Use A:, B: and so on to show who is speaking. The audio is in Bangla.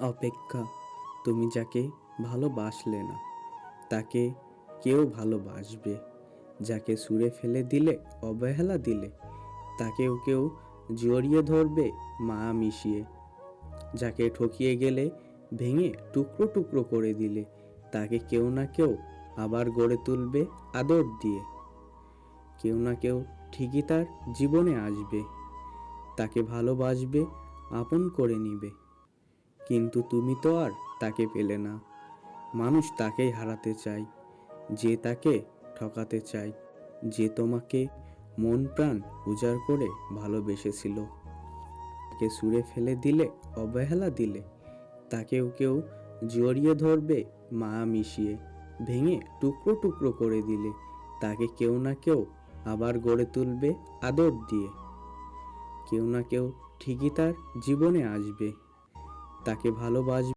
A: অপেক্ষা। তুমি যাকে ভালোবাসলে না তাকে কেউ ভালোবাসবে। যাকে ছুঁড়ে ফেলে দিলে, অবহেলা দিলে, তাকেও কেউ জড়িয়ে ধরবে মায়া মিশিয়ে। যাকে ঠকিয়ে গেলে, ভেঙে টুকরো টুকরো করে দিলে, তাকে কেউ না কেউ আবার গড়ে তুলবে আদর দিয়ে। কেউ না কেউ ঠিকই তার জীবনে আসবে, তাকে ভালোবাসবে, আপন করে নিবে। কিন্তু তুমি তো আর তাকে পেলে না। মানুষ তাকেই হারাতে চায় যে তাকে ঠকাতে চায়, যে তোমাকে মন প্রাণ উজাড় করে ভালোবেসেছিল। তাকে ছুঁড়ে ফেলে দিলে, অবহেলা দিলে, তাকেও কেউ জড়িয়ে ধরবে মায়া মিশিয়ে। ভেঙে টুকরো টুকরো করে দিলে, তাকে কেউ না কেউ আবার গড়ে তুলবে আদর দিয়ে। কেউ না কেউ ঠিকই তার জীবনে আসবে, তাকে ভালোবাসবে।